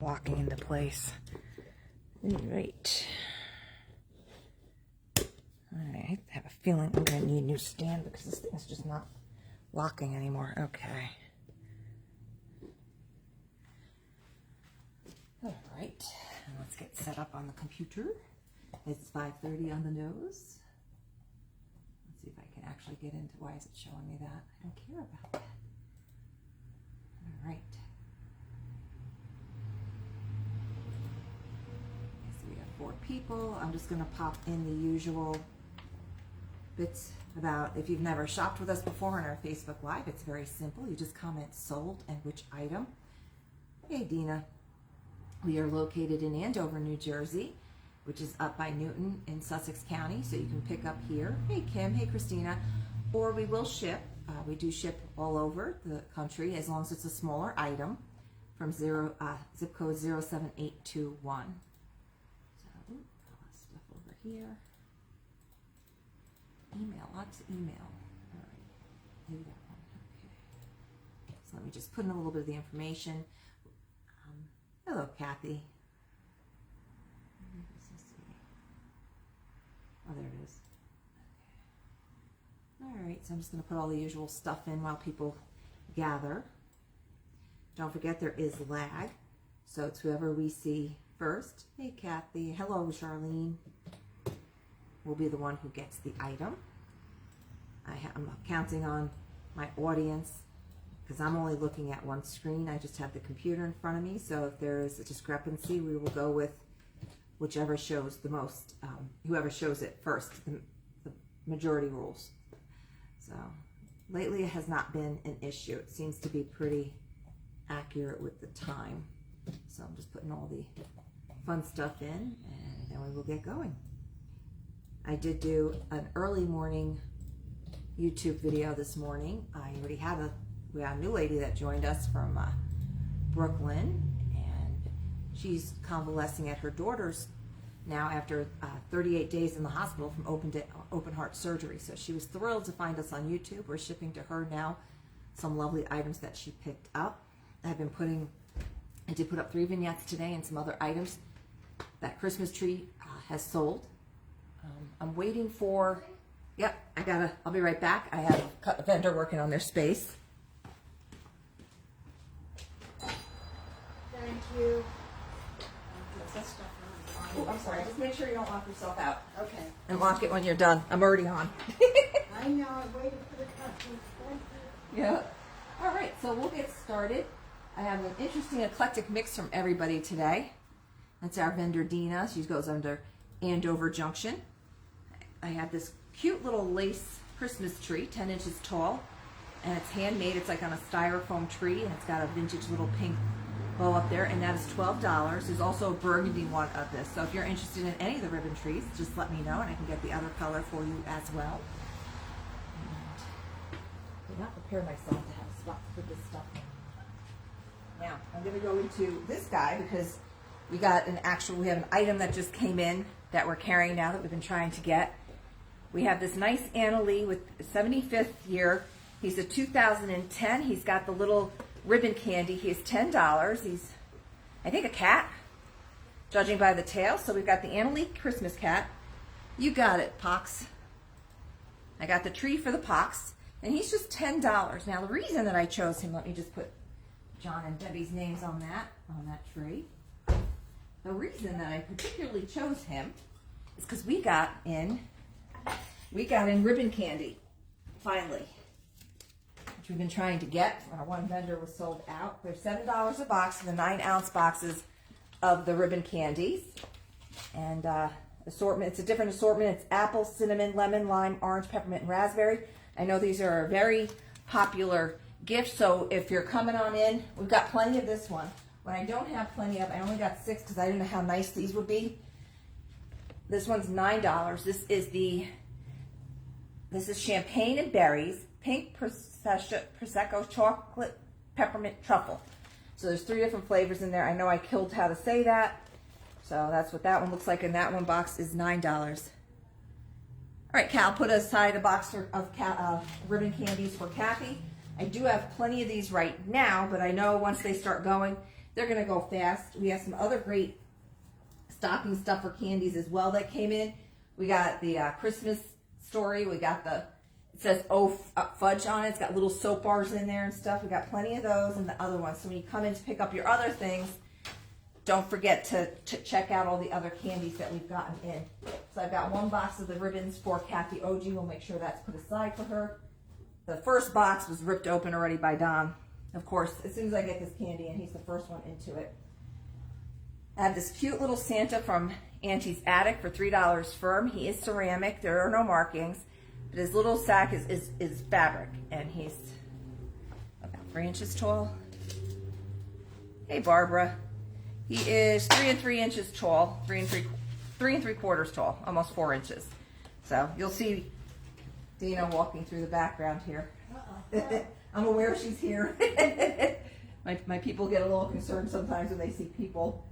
locking into place. All right. I have a feeling I'm going to need a new stand because this thing is just not locking anymore. Okay. All right. And let's get set up on the computer. It's 5:30 on the nose. Let's see if I can actually get into why is it showing me that. I don't care about that. All right. So we have 4 people. I'm just going to pop in the usual bits about if you've never shopped with us before on our Facebook Live. It's very simple. You just comment sold and which item. Hey, Dina. We are located in Andover, New Jersey, which is up by Newton in Sussex County, so you can pick up here. Hey, Kim. Hey, Christina. Or we will ship. We do ship all over the country as long as it's a smaller item from zip code 07821. So, stuff over here. Email, lots of email. All right, maybe that one. Okay. So let me just put in a little bit of the information. Hello, Kathy. Oh, there it is. Okay. All right, so I'm just going to put all the usual stuff in while people gather. Don't forget there is lag, so it's whoever we see first. Hey, Kathy. Hello, Charlene. Will be the one who gets the item. I'm counting on my audience because I'm only looking at one screen. I just have the computer in front of me, so if there is a discrepancy, we will go with whichever shows the most, whoever shows it first, the majority rules. So lately it has not been an issue. It seems to be pretty accurate with the time. So I'm just putting all the fun stuff in and then we will get going. I did do an early morning YouTube video this morning. I already have we have a new lady that joined us from Brooklyn, and she's convalescing at her daughter's now after 38 days in the hospital from open heart surgery. So she was thrilled to find us on YouTube. We're shipping to her now some lovely items that she picked up. I did put up 3 vignettes today and some other items. That Christmas tree has sold. I'm waiting for, yep, I'll be right back. I have a vendor working on their space. Thank you. Oh, I'm sorry. Just make sure you don't lock yourself out. Okay. And lock it when you're done. I'm already on. I know. I waited for the customer. Thank you. Yeah. All right. So we'll get started. I have an interesting eclectic mix from everybody today. That's our vendor Dina. She goes under Andover Junction. I have this cute little lace Christmas tree, 10 inches tall, and it's handmade. It's like on a styrofoam tree, and it's got a vintage little pink bow up there, and that is $12. There's also a burgundy one of this. So if you're interested in any of the ribbon trees, just let me know, and I can get the other color for you as well. And I did not prepare myself to have a spot to put this stuff in. Now, I'm going to go into this guy because we have an item that just came in that we're carrying now that we've been trying to get. We have this nice Annalee with 75th year. He's a 2010. He's got the little ribbon candy. He is $10. He's, I think, a cat, judging by the tail. So we've got the Annalee Christmas cat. You got it, Pox. I got the tree for the Pox, and he's just $10. Now, the reason that I chose him, let me just put John and Debbie's names on that tree. The reason that I particularly chose him is because we got in ribbon candy, finally, which we've been trying to get. Our one vendor was sold out. They're $7 a box for the 9-ounce boxes of the ribbon candies. And assortment, it's a different assortment. It's apple, cinnamon, lemon, lime, orange, peppermint, and raspberry. I know these are a very popular gift, so if you're coming on in, we've got plenty of this one. What I don't have plenty of, I only got 6 because I didn't know how nice these would be. This one's $9. This is champagne and berries, pink prosecco, chocolate, peppermint, truffle. So there's 3 different flavors in there. I know I killed how to say that. So that's what that one looks like, and that one box is $9. All right, Cal, put aside a box of ribbon candies for Kathy. I do have plenty of these right now, but I know once they start going, They're gonna go fast. We have some other great stocking stuffer candies as well that came in. We got the Christmas story. We got it says fudge on it. It's got little soap bars in there and stuff. We got plenty of those and the other ones. So when you come in to pick up your other things, don't forget to check out all the other candies that we've gotten in. So I've got one box of the ribbons for Kathy OG. We'll make sure that's put aside for her. The first box was ripped open already by Don. Of course, as soon as I get this candy in, he's the first one into it. I have this cute little Santa from Auntie's Attic for $3 firm. He is ceramic. There are no markings. But his little sack is fabric. And he's about 3 inches tall. Hey, Barbara. He is 3 3 tall. 3 3/4 tall. Almost 4 inches. So you'll see Dina walking through the background here. I'm aware she's here. my people get a little concerned sometimes when they see people.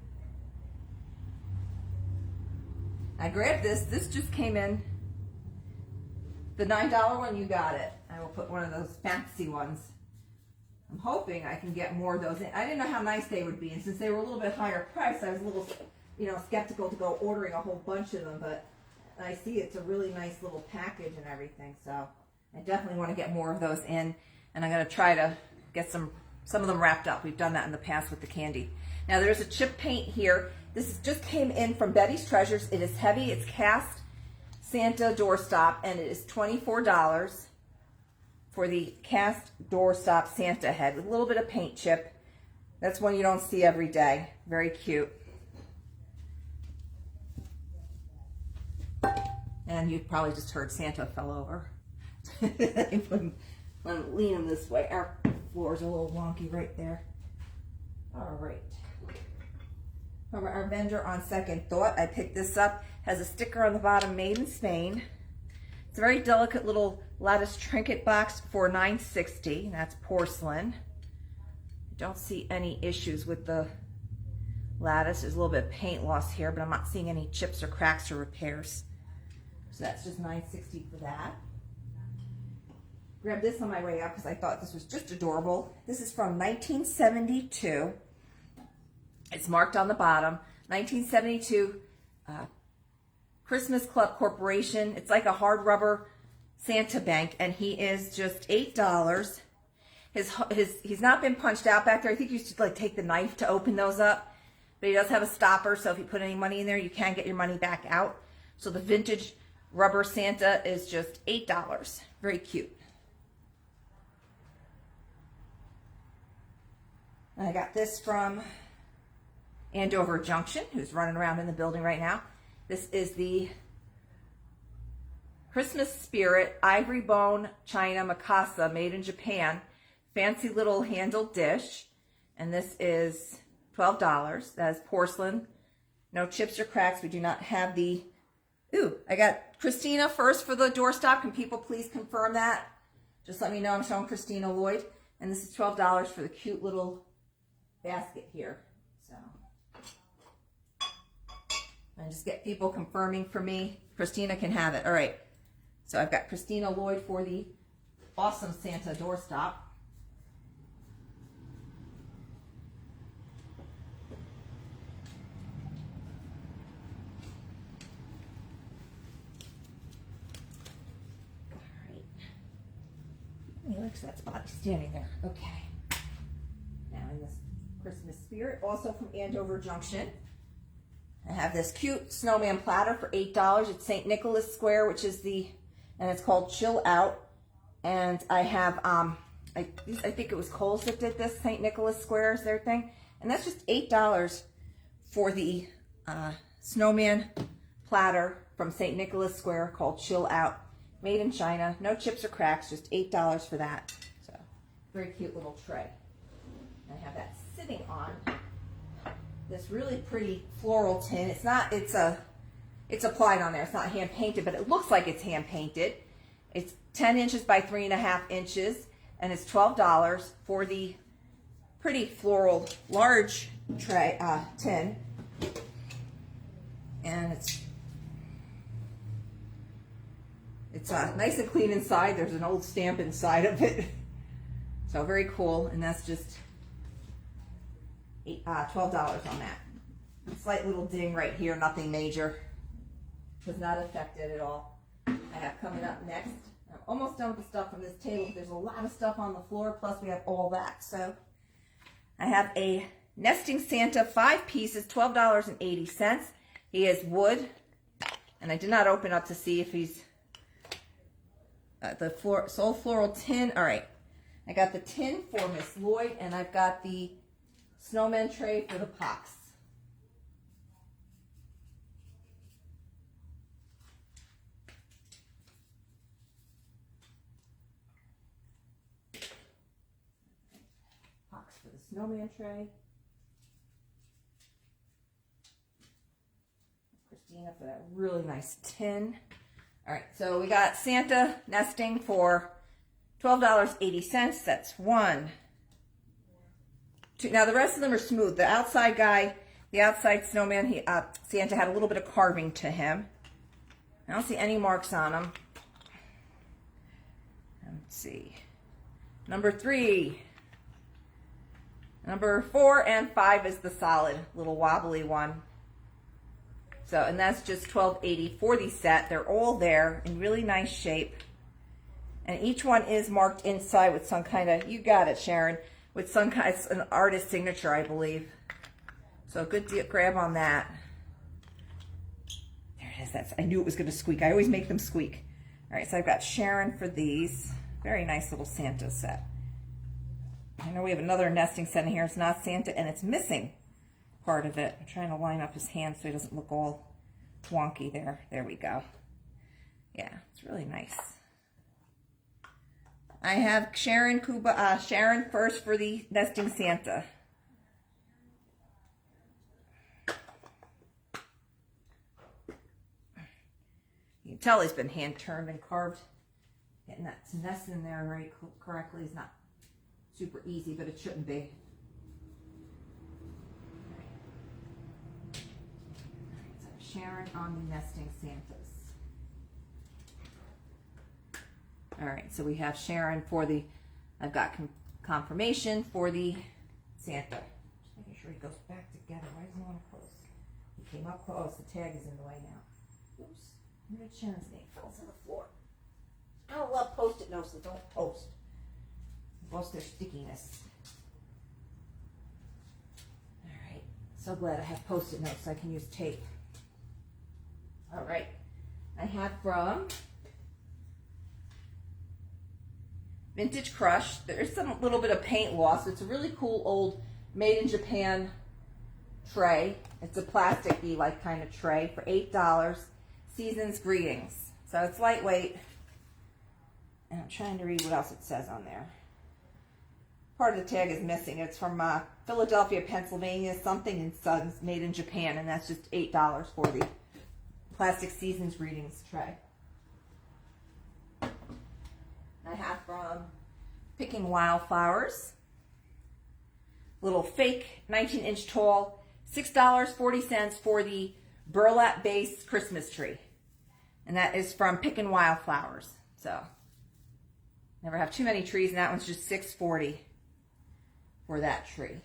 I grabbed this. This just came in. The $9 one, you got it. I will put one of those fancy ones. I'm hoping I can get more of those in. I didn't know how nice they would be, and since they were a little bit higher price, I was a little, skeptical to go ordering a whole bunch of them. But I see it's a really nice little package and everything, so I definitely want to get more of those in, and I'm going to try to get some of them wrapped up. We've done that in the past with the candy. Now there's a chip paint here. This just came in from Betty's Treasures. It is heavy. It's cast Santa doorstop, and it is $24 for the cast doorstop Santa head with a little bit of paint chip. That's one you don't see every day. Very cute. And you probably just heard Santa fell over. I'm lean him this way. Our floor's a little wonky right there. All right. From our vendor on Second Thought, I picked this up. Has a sticker on the bottom, made in Spain. It's a very delicate little lattice trinket box for $9.60. That's porcelain. I don't see any issues with the lattice. There's a little bit of paint loss here, but I'm not seeing any chips or cracks or repairs. So that's just $9.60 for that. Grabbed this on my way out because I thought this was just adorable. This is from 1972. It's marked on the bottom. 1972 Christmas Club Corporation. It's like a hard rubber Santa bank, and he is just $8. He's not been punched out back there. I think you should take the knife to open those up, but he does have a stopper, so if you put any money in there, you can get your money back out. So the vintage rubber Santa is just $8. Very cute. I got this from Andover Junction, who's running around in the building right now. This is the Christmas Spirit Ivory Bone China Mikasa, made in Japan. Fancy little handled dish. And this is $12. That is porcelain. No chips or cracks. We do not have the... Ooh, I got Christina first for the doorstop. Can people please confirm that? Just let me know. I'm showing Christina Lloyd. And this is $12 for the cute little basket here. So... and just get people confirming for me. Christina can have it. All right. So I've got Christina Lloyd for the awesome Santa doorstop. All right. He likes that spot. He's standing there. Okay. Now in this Christmas spirit, also from Andover Junction. I have this cute snowman platter for $8. It's St. Nicholas Square, which is and it's called Chill Out. And I have, I think it was Kohl's that did this, St. Nicholas Square is their thing. And that's just $8 for the snowman platter from St. Nicholas Square called Chill Out. Made in China, no chips or cracks, just $8 for that. So, very cute little tray. And I have that sitting on this really pretty floral tin. It's applied on there. It's not hand painted, but it looks like it's hand painted. It's 10 inches by 3.5 inches, and it's $12 for the pretty floral large tray tin. And it's nice and clean inside. There's an old stamp inside of it. So very cool, and that's just $12 on that. Slight little ding right here, nothing major. Was not affected at all. I have coming up next. I'm almost done with the stuff from this table. There's a lot of stuff on the floor, plus we have all that. So I have a Nesting Santa, 5 pieces, $12.80. He is wood, and I did not open up to see if he's the Soul Floral tin. All right, I got the tin for Miss Lloyd, and I've got the snowman tray for the Pox. Pox for the snowman tray. Christina for that really nice tin. All right, so we got Santa nesting for $12.80. That's 1, 2. Now the rest of them are smooth. The outside guy, the outside snowman, Santa had a little bit of carving to him. I don't see any marks on him. Let's see. Number 3. Number 4 and 5 is the solid little wobbly one. So, and that's just $12.80 for the set. They're all there in really nice shape. And each one is marked inside with some kind of, you got it, Sharon, with some kind, it's an artist signature, I believe. So good deal, grab on that. There it is. I knew it was going to squeak. I always make them squeak. All right, so I've got Sharon for these. Very nice little Santa set. I know we have another nesting set in here. It's not Santa, and it's missing part of it. I'm trying to line up his hand so he doesn't look all wonky there. There we go. Yeah, it's really nice. I have Sharon first for the nesting Santa. You can tell he's been hand turned and carved. Getting that nest in there very correctly is not super easy, but it shouldn't be. Sharon on the nesting Santas. All right, so we have Sharon for the, I've got confirmation for the Santa. Just making sure he goes back together. Why doesn't he want to close? He came up close. The tag is in the way now. Oops. Where did Sharon's name? Fell to the floor. I don't love Post-it notes, so don't post. Lost their stickiness. All right. So glad I have Post-it notes so I can use tape. All right, I have from Vintage Crush. There's some little bit of paint loss. It's a really cool old made in Japan tray. It's a plasticky like kind of tray for $8. Season's Greetings. So it's lightweight. And I'm trying to read what else it says on there. Part of the tag is missing. It's from Philadelphia, Pennsylvania, something and Sons, made in Japan, and that's just $8 for the plastic Season's Greetings tray. I have from Picking Wildflowers, little fake 19-inch tall, $6.40 for the burlap base Christmas tree. And that is from Picking Wildflowers. So, never have too many trees, and that one's just $6.40 for that tree.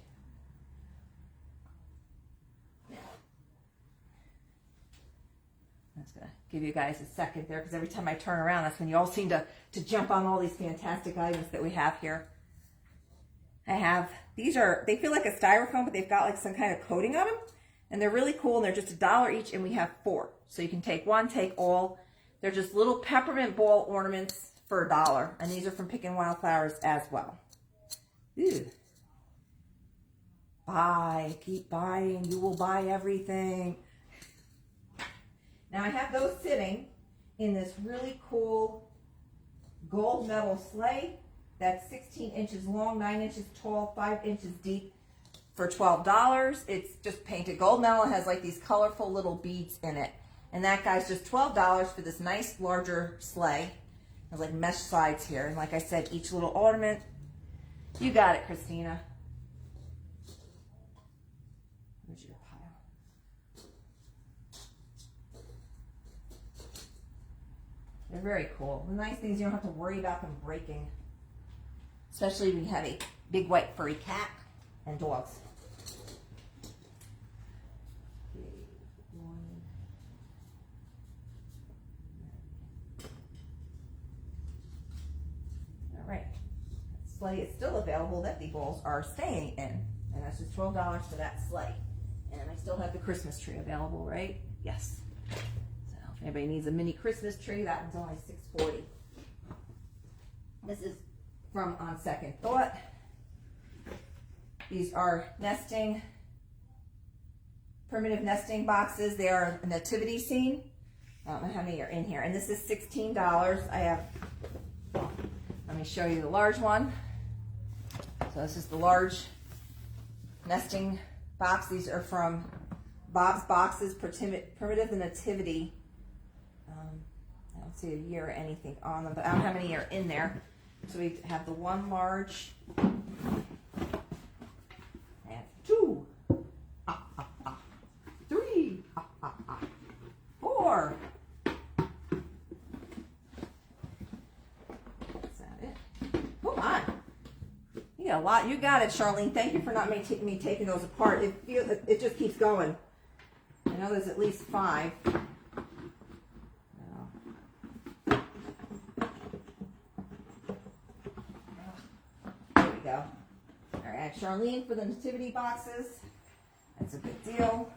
I'm just going to give you guys a second there, because every time I turn around, that's when you all seem to jump on all these fantastic items that we have here. I have, they feel like a styrofoam, but they've got like some kind of coating on them. And they're really cool, and they're just $1 each, and we have 4. So you can take one, take all. They're just little peppermint ball ornaments for $1. And these are from Picking Wildflowers as well. Ooh. Buy, keep buying, you will buy everything. Now I have those sitting in this really cool gold metal sleigh that's 16 inches long, 9 inches tall, 5 inches deep for $12. It's just painted gold metal. It has like these colorful little beads in it. And that guy's just $12 for this nice larger sleigh. There's like mesh sides here. And like I said, each little ornament. You got it, Christina. Where's your pile? They're very cool. The nice thing is you don't have to worry about them breaking. Especially when you have a big white furry cat and dogs. sleigh is still available that the balls are staying in. And that's just $12 for that sleigh. And I still have the Christmas tree available, right? Yes. So if anybody needs a mini Christmas tree, that one's only $6.40. This is from On Second Thought. These are nesting, primitive nesting boxes. They are a nativity scene. I don't know how many are in here. And this is $16. I have, let me show you the large one. So this is the large nesting box. These are from Bob's Boxes, Primitive Nativity. I don't see a year or anything on them, but I don't know how many are in there. So we have the one large, and two, three, four. Is that it? Come on. You got a lot. You got it, Charlene. Thank you for not me taking those apart. It just keeps going. I know there's at least 5. There we go. All right, Charlene for the nativity boxes. That's a good deal.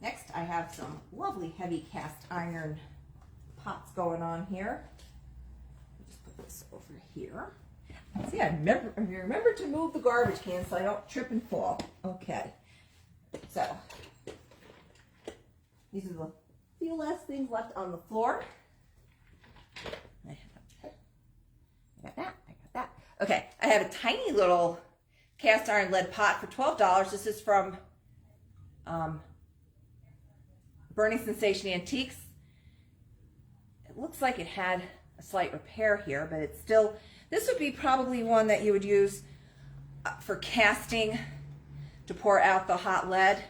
Next, I have some lovely heavy cast iron pots going on here. Just put this over here. See, I remember to move the garbage can so I don't trip and fall. Okay, so these are the few last things left on the floor. I got that. Okay, I have a tiny little cast iron lead pot for $12. This is from Burning Sensation Antiques. It looks like it had a slight repair here, but it's still, this would be probably one that you would use for casting to pour out the hot lead.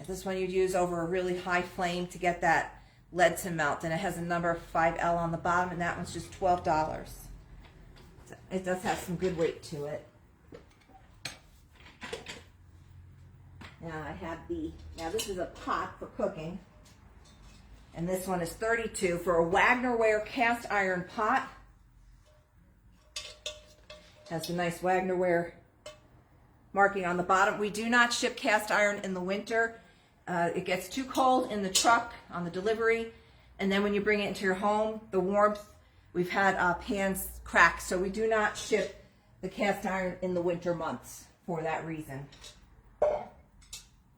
This one you'd use over a really high flame to get that lead to melt, and it has a number 5L on the bottom, and that one's just $12. So it does have some good weight to it. Now I have now this is a pot for cooking, and this one is $32 for a Wagner-ware cast iron pot. Has the nice Wagner-ware marking on the bottom. We do not ship cast iron in the winter. It gets too cold in the truck on the delivery, and then when you bring it into your home, the warmth, we've had pans crack, so we do not ship the cast iron in the winter months for that reason.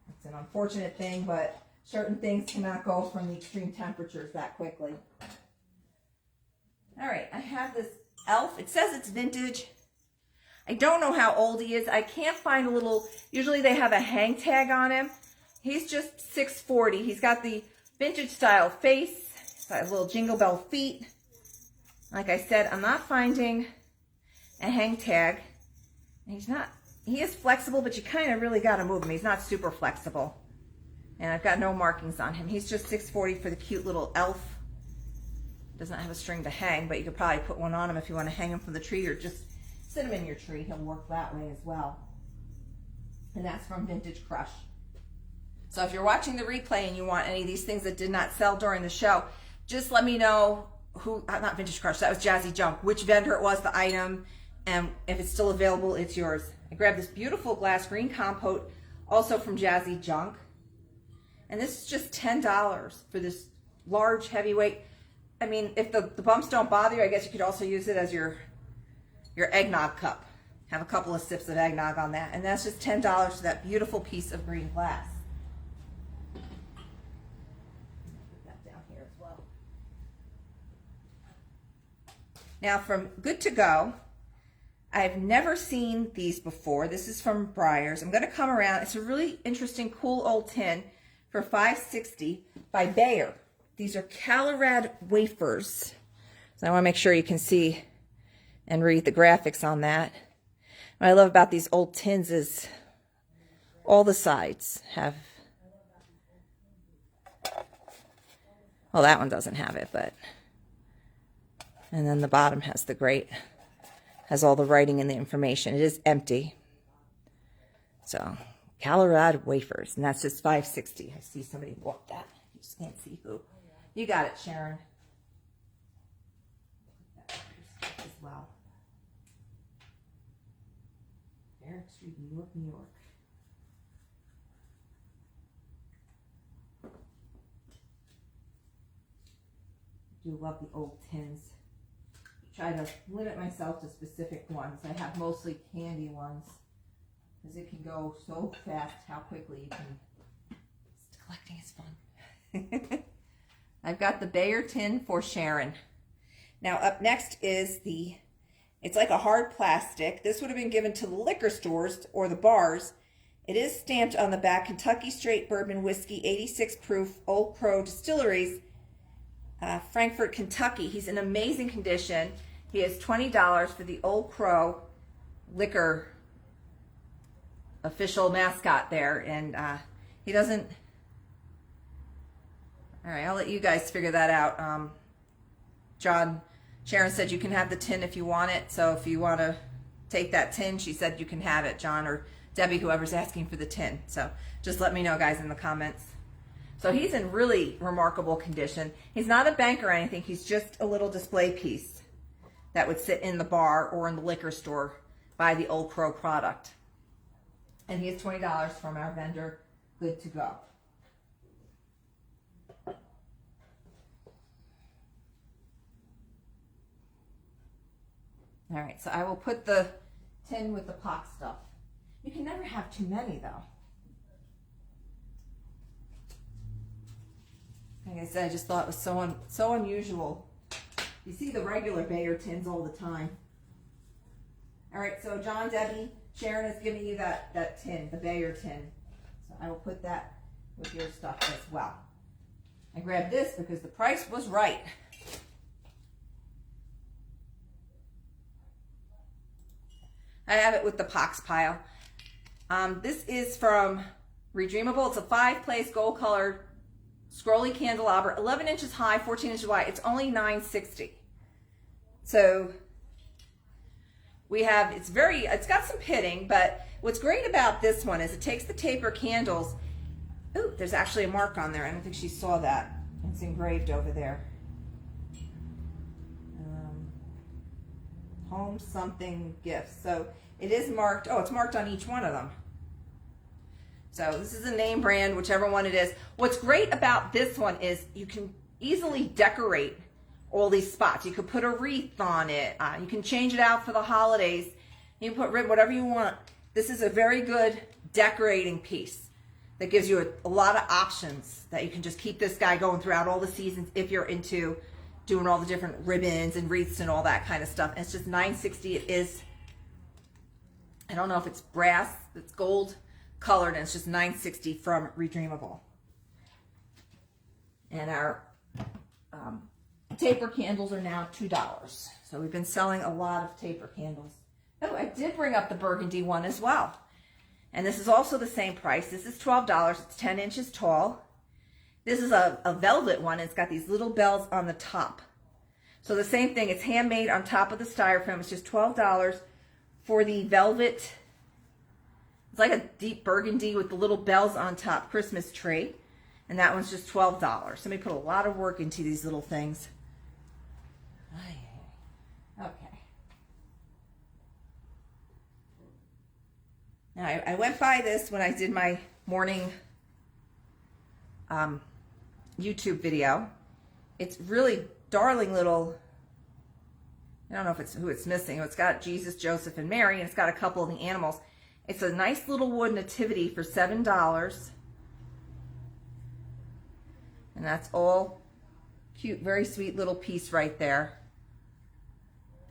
It's an unfortunate thing, but certain things cannot go from the extreme temperatures that quickly. All right, I have this elf. It says it's vintage. I don't know how old he is. I can't find a little, usually they have a hang tag on him. He's just $6.40. He's got the vintage style face. He's got his little jingle bell feet. Like I said, I'm not finding a hang tag. He is flexible, but you kind of really got to move him. He's not super flexible. And I've got no markings on him. He's just $6.40 for the cute little elf. Doesn't have a string to hang, but you could probably put one on him if you want to hang him from the tree, or just sit him in your tree. He'll work that way as well. And that's from Vintage Crush. So if you're watching the replay and you want any of these things that did not sell during the show, just let me know who, not Vintage Crush, that was Jazzy Junk, which vendor it was, the item, and if it's still available, it's yours. I grabbed this beautiful glass green compote, also from Jazzy Junk. And this is just $10 for this large, heavyweight. I mean, if the bumps don't bother you, I guess you could also use it as your eggnog cup. Have a couple of sips of eggnog on that. And that's just $10 for that beautiful piece of green glass. Put that down here as well. Now from Good to Go, I've never seen these before. This is from Breyers. I'm going to come around. It's a really interesting, cool old tin for $5.60 by Bayer. These are Calarad wafers. So I want to make sure you can see and read the graphics on that. What I love about these old tins is all the sides have, well, that one doesn't have it, but, and then the bottom has the great, has all the writing and the information. It is empty. So, Colorado wafers, and that's just $5.60. I see somebody bought that. You just can't see who. You got it, Sharon. As well. Barrett Street, New York, New York. I do love the old tins. Try to limit myself to specific ones. I have mostly candy ones because it can go so fast how quickly you can. Collecting is fun. I've got the Bayer tin for Sharon. Now up next is it's like a hard plastic. This would have been given to the liquor stores or the bars. It is stamped on the back, Kentucky Straight Bourbon Whiskey, 86 proof, Old Crow Distilleries, Frankfort, Kentucky. He's in amazing condition. He has $20 for the Old Crow liquor official mascot there, and he doesn't. All right, I'll let you guys figure that out. Sharon said you can have the tin if you want it, so if you want to take that tin, she said you can have it, John or Debbie, whoever's asking for the tin. So just let me know, guys, in the comments. So he's in really remarkable condition. He's not a bank or anything. He's just a little display piece that would sit in the bar or in the liquor store by the Old Crow product. And he has $20 from our vendor, Good to Go. All right, so I will put the tin with the pock stuff. You can never have too many, though. Like I said, I just thought it was so unusual. You see the regular Bayer tins all the time. All right, so John, Debbie, Sharon is giving you that tin, the Bayer tin. So I will put that with your stuff as well. I grabbed this because the price was right. I have it with the pox pile. This is from Redreamable. It's a 5-place gold colored scrolly candelabra, 11 inches high, 14 inches wide. It's only $9.60. So it's got some pitting, but what's great about this one is it takes the taper candles. Ooh, there's actually a mark on there. I don't think she saw that. It's engraved over there. Home something gifts. So it is marked. Oh, it's marked on each one of them. So this is a name brand, whichever one it is. What's great about this one is you can easily decorate all these spots. You could put a wreath on it. You can change it out for the holidays. You can put ribbon, whatever you want. This is a very good decorating piece that gives you a lot of options that you can just keep this guy going throughout all the seasons if you're into doing all the different ribbons and wreaths and all that kind of stuff. And it's just $9.60. It is, I don't know if it's brass, it's gold colored, and it's just $9.60 from Redreamable. And our taper candles are now $2. So we've been selling a lot of taper candles. Oh, I did bring up the burgundy one as well. And this is also the same price. This is $12. It's 10 inches tall. This is a velvet one. It's got these little bells on the top. So the same thing. It's handmade on top of the styrofoam. It's just $12 for the velvet. It's like a deep burgundy with the little bells on top Christmas tree. And that one's just $12. Somebody put a lot of work into these little things. Okay. Now I went by this when I did my morning YouTube video. It's really darling little, I don't know if it's who it's missing. It's got Jesus, Joseph, and Mary, and it's got a couple of the animals. It's a nice little wood nativity for $7. And that's all cute, very sweet little piece right there.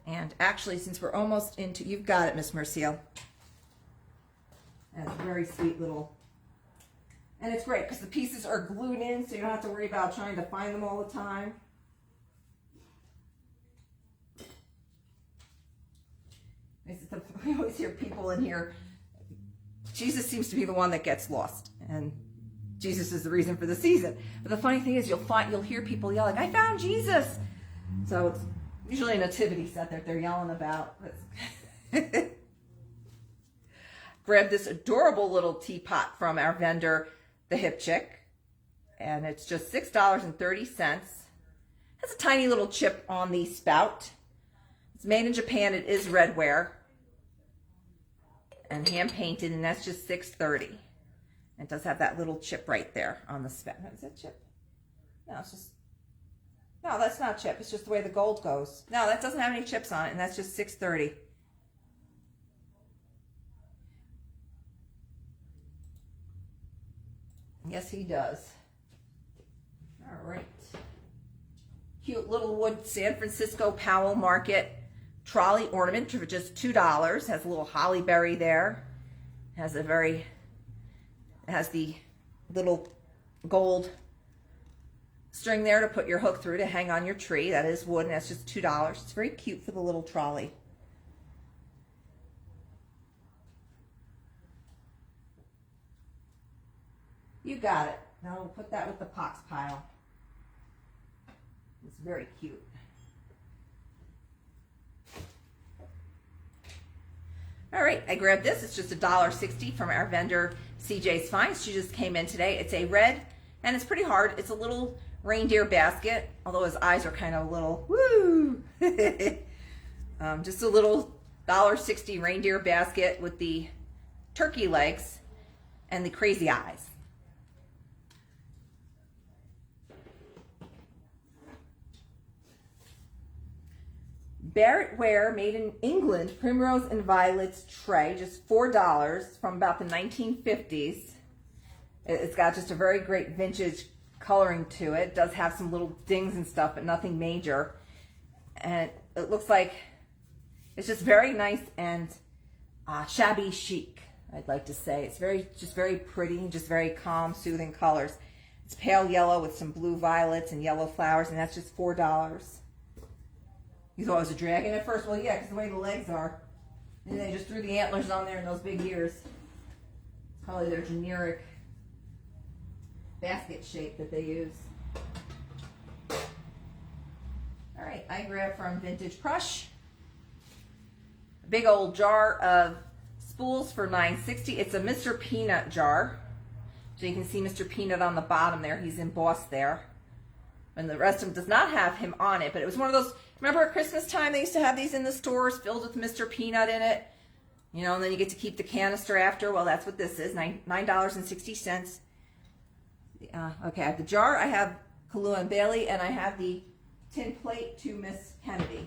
And actually, since we're almost into, you've got it, Miss Merciel. That's a very sweet little, and it's great because the pieces are glued in, so you don't have to worry about trying to find them all the time. We always hear people in here, Jesus seems to be the one that gets lost, and Jesus is the reason for the season. But the funny thing is, you'll hear people yelling, "I found Jesus!" So it's usually a nativity set that they're yelling about. grabbed this adorable little teapot from our vendor, the Hip Chick. And it's just $6.30. Has a tiny little chip on the spout. It's made in Japan. It is redware and hand painted, and that's just $6.30. It does have that little chip right there on the spout. Is that chip? No, it's just, no, that's not chip. It's just the way the gold goes. No, that doesn't have any chips on it, and that's just $6.30. Yes, he does. All right. Cute little wood San Francisco Powell Market trolley ornament for just $2. Has a little holly berry there. Has the little gold string there to put your hook through to hang on your tree. That is wood, and that's just $2. It's very cute for the little trolley. You got it. Now we'll put that with the pox pile. It's very cute. All right, I grabbed this. It's just $1.60 from our vendor, CJ's Finds. She just came in today. It's a red, and it's pretty hard. It's a little reindeer basket, although his eyes are kind of a little, woo! Just a little $1.60 reindeer basket with the turkey legs and the crazy eyes. Barrett Ware, made in England, Primrose and Violets tray, just $4 from about the 1950s. It's got just a very great vintage coloring to it. It does have some little dings and stuff, but nothing major. And it looks like it's just very nice and shabby chic, I'd like to say. It's just very pretty and just very calm, soothing colors. It's pale yellow with some blue violets and yellow flowers, and that's just $4. You thought it was a dragon at first? Well, yeah, because the way the legs are. And they just threw the antlers on there and those big ears. It's probably their generic basket shape that they use. All right, I grabbed from Vintage Crush a big old jar of spools for $9.60. It's a Mr. Peanut jar. So you can see Mr. Peanut on the bottom there. He's embossed there. And the rest of them does not have him on it, but it was one of those, remember at Christmas time they used to have these in the stores filled with Mr. Peanut in it? You know, and then you get to keep the canister after. Well, that's what this is, $9.60. Okay, I have the jar, I have Kahlua and Bailey, and I have the tin plate to Miss Kennedy.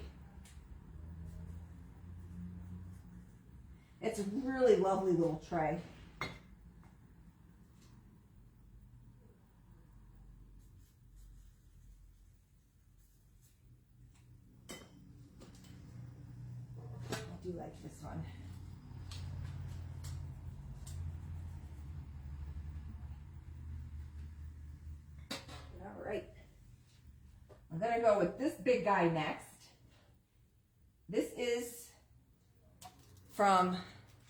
It's a really lovely little tray. I do like this one. All right. I'm going to go with this big guy next. This is from,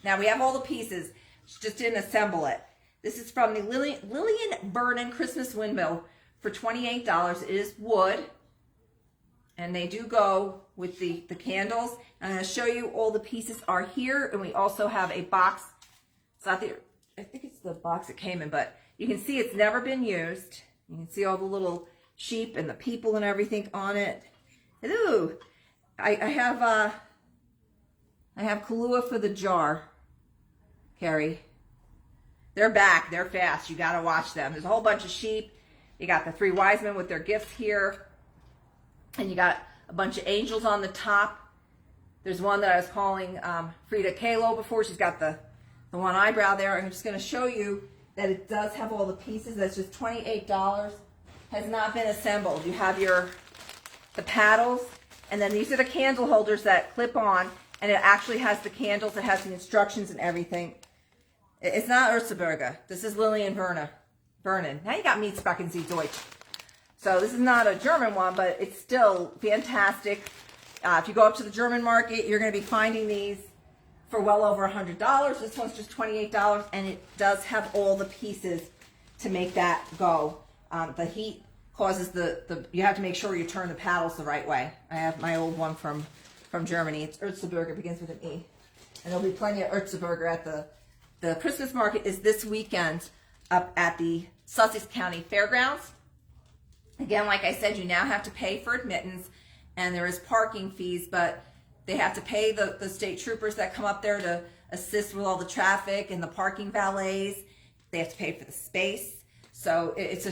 now we have all the pieces, just didn't assemble it. This is from the Lillian Vernon Christmas Windmill for $28. It is wood, and they do go with the candles. I'm going to show you all the pieces are here, and we also have a box. It's not the, I think it's the box it came in, but you can see it's never been used. You can see all the little sheep and the people and everything on it. Ooh, I have Kahlua for the jar, Carrie. They're back. They're fast. You got to watch them. There's a whole bunch of sheep. You got the three wise men with their gifts here. And you got a bunch of angels on the top. There's one that I was calling Frida Kahlo before. She's got the one eyebrow there. I'm just going to show you that it does have all the pieces. That's just $28. Has not been assembled. You have the paddles. And then these are the candle holders that clip on. And it actually has the candles. It has the instructions and everything. It's not Erzgebirge. This is Lillian Vernon. Now you got me sprechen Sie Deutsch. So this is not a German one, but it's still fantastic. If you go up to the German market, you're going to be finding these for well over $100. This one's just $28, and it does have all the pieces to make that go. The heat causes you have to make sure you turn the paddles the right way. I have my old one from Germany. It's Erzgebirge. It begins with an E. And there'll be plenty of Erzgebirge at the the Christmas market is this weekend up at the Sussex County Fairgrounds. Again, like I said, you now have to pay for admittance, and there is parking fees, but they have to pay the state troopers that come up there to assist with all the traffic and the parking valets. They have to pay for the space. So it's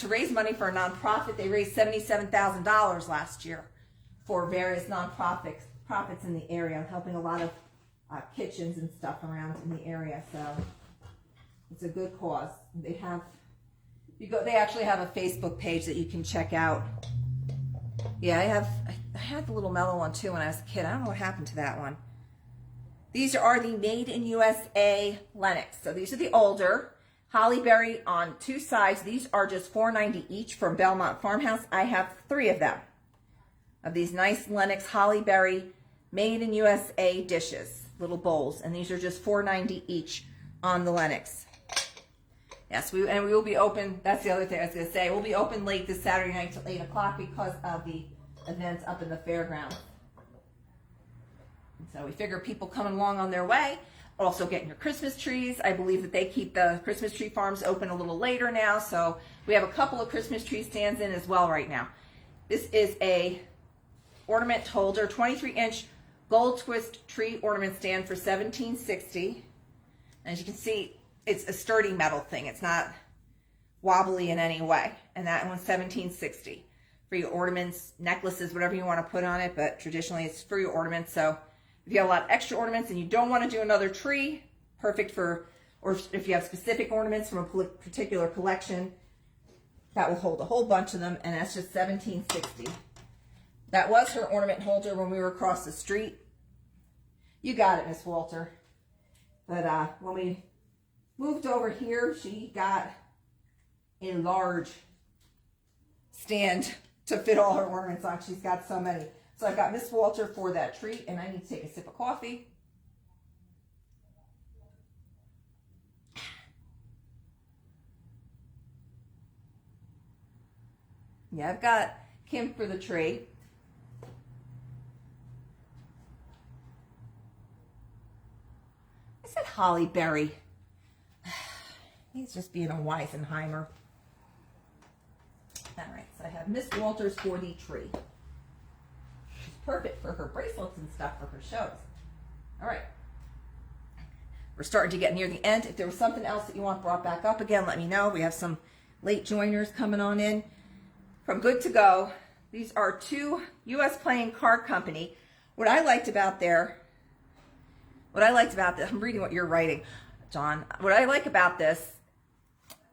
to raise money for a nonprofit. They raised $77,000 last year for various nonprofits in the area, helping a lot of kitchens and stuff around in the area. So it's a good cause. They actually have a Facebook page that you can check out. Yeah, I had the little mellow one too when I was a kid. I don't know what happened to that one. These are the Made in USA Lennox. So these are the older. Holly berry on two sides. These are just $4.90 each from Belmont Farmhouse. I have 3 of them, of these nice Lennox Holly berry Made in USA dishes, little bowls. And these are just $4.90 each on the Lennox. Yes, we will be open. That's the other thing I was going to say. We'll be open late this Saturday night till 8 o'clock because of the events up in the fairgrounds. And so we figure people coming along on their way, also getting your Christmas trees. I believe that they keep the Christmas tree farms open a little later now, so we have a couple of Christmas tree stands in as well right now. This is a ornament holder, 23-inch gold twist tree ornament stand for $17.60. As you can see, it's a sturdy metal thing. It's not wobbly in any way. And that one's $17.60 for your ornaments, necklaces, whatever you want to put on it. But traditionally, it's for your ornaments. So if you have a lot of extra ornaments and you don't want to do another tree, perfect for, or if you have specific ornaments from a particular collection, that will hold a whole bunch of them. And that's just $17.60. That was her ornament holder when we were across the street. You got it, Miss Walter. But when we moved over here, she got a large stand to fit all her ornaments on. She's got so many. So I've got Miss Walter for that treat, and I need to take a sip of coffee. Yeah, I've got Kim for the tree. I said Holly berry. He's just being a Weisenheimer. All right, so I have Miss Walters for the tree. She's perfect for her bracelets and stuff for her shows. All right. We're starting to get near the end. If there was something else that you want brought back up again, let me know. We have some late joiners coming on in. From Good to Go, these are 2 U.S. Playing Card Company. What I liked about this, I'm reading what you're writing, John. What I like about this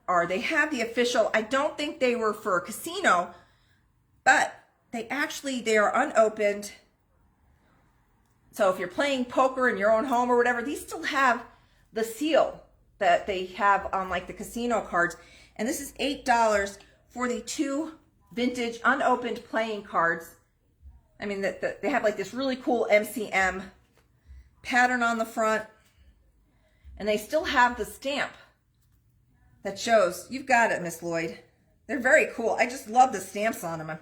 are they have the official, I don't think they were for a casino, but they are unopened. So if you're playing poker in your own home or whatever, these still have the seal that they have on like the casino cards. And this is $8 for the 2 vintage unopened playing cards. I mean, they have like this really cool MCM pattern on the front. And they still have the stamp that shows. You've got it, Miss Lloyd. They're very cool. I just love the stamps on them.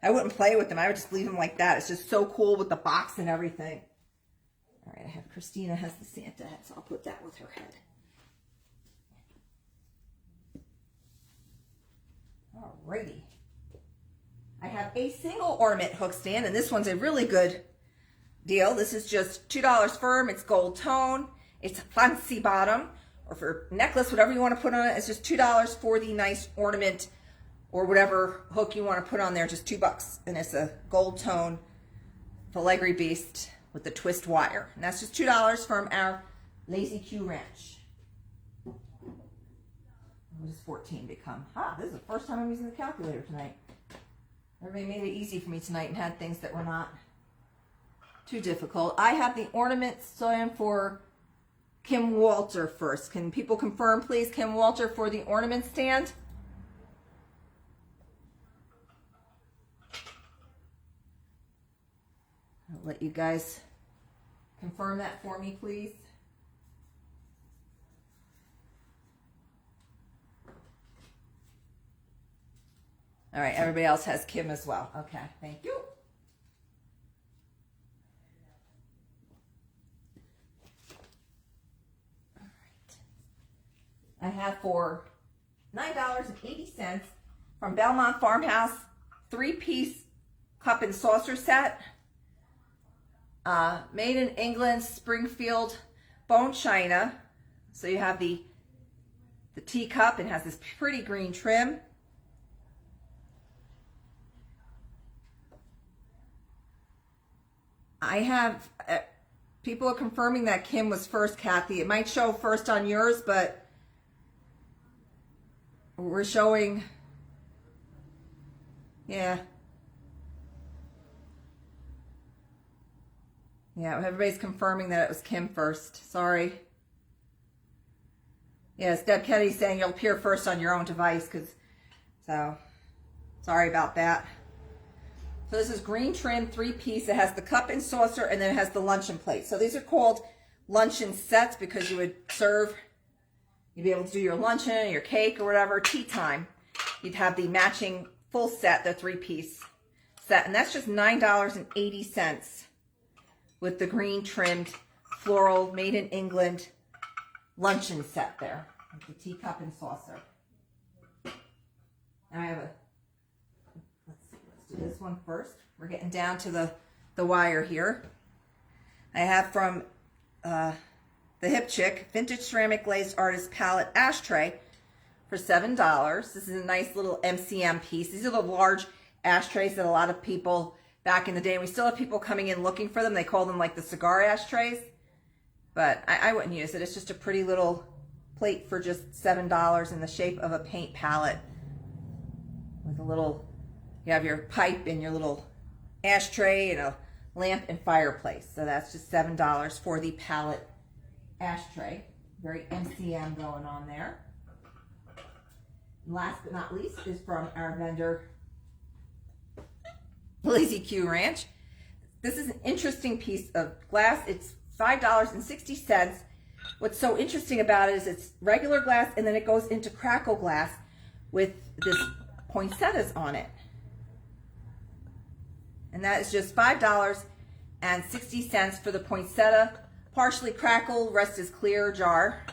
I wouldn't play with them. I would just leave them like that. It's just so cool with the box and everything. All right, I have Christina has the Santa hat, so I'll put that with her head. All righty. I have a single ornament hook stand, and this one's a really good deal. This is just $2 firm. It's gold tone. It's fancy bottom, or for necklace, whatever you want to put on it. It's just $2 for the nice ornament or whatever hook you want to put on there, just $2. And it's a gold tone filigree beast with the twist wire. And that's just $2 from our Lazy Q Ranch. What does 14 become? This is the first time I'm using the calculator tonight. Everybody made it easy for me tonight and had things that were not too difficult. I have the ornament stand for Kim Walter first. Can people confirm, please, Kim Walter for the ornament stand? I'll let you guys confirm that for me, please. All right, everybody else has Kim as well. Okay, thank you. All right. I have for $9.80 from Belmont Farmhouse, 3-piece cup and saucer set. Made in England, Springfield bone china. So you have the teacup and has this pretty green trim. I have, people are confirming that Kim was first, Kathy. It might show first on yours, but we're showing, yeah. Yeah, everybody's confirming that it was Kim first. Sorry. Yes, Deb Kennedy's saying you'll appear first on your own device, so sorry about that. So this is green trim, 3-piece. It has the cup and saucer, and then it has the luncheon plate. So these are called luncheon sets because you would serve, you'd be able to do your luncheon, your cake, or whatever, tea time. You'd have the matching full set, the 3-piece set, and that's just $9.80 with the green trimmed floral made in England luncheon set there with the teacup and saucer. And I have a, let's do this one first. We're getting down to the wire here. I have from the Hip Chick Vintage Ceramic Glazed Artist Palette Ashtray for $7. This is a nice little MCM piece. These are the large ashtrays that a lot of people back in the day, and we still have people coming in looking for them. They call them like the cigar ashtrays, but I wouldn't use it. It's just a pretty little plate for just $7 in the shape of a paint palette with a little, you have your pipe and your little ashtray and a lamp and fireplace. So that's just $7 for the palette ashtray. Very MCM going on there. And last but not least is from our vendor, Lazy Q Ranch. This is an interesting piece of glass. It's $5.60. What's so interesting about it is it's regular glass and then it goes into crackle glass with this poinsettias on it. And that is just $5.60 for the poinsettia, partially crackle, rest is clear jar.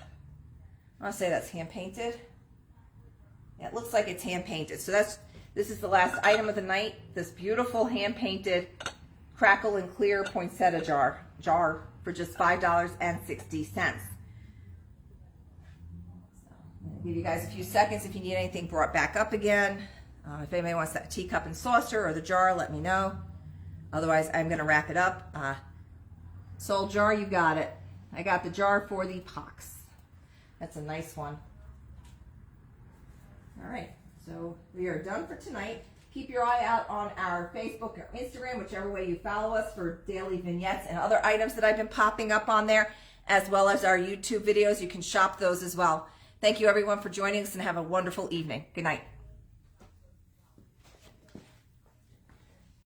I want to say that's hand painted. Yeah, it looks like it's hand painted. So this is the last item of the night. This beautiful hand painted crackle and clear poinsettia jar for just $5.60. So I'll give you guys a few seconds if you need anything brought back up again. If anybody wants that teacup and saucer or the jar, let me know. Otherwise, I'm going to wrap it up. Soul jar, you got it. I got the jar for the pox. That's a nice one. All right, so we are done for tonight. Keep your eye out on our Facebook or Instagram, whichever way you follow us, for daily vignettes and other items that I've been popping up on there, as well as our YouTube videos. You can shop those as well. Thank you, everyone, for joining us, and have a wonderful evening. Good night.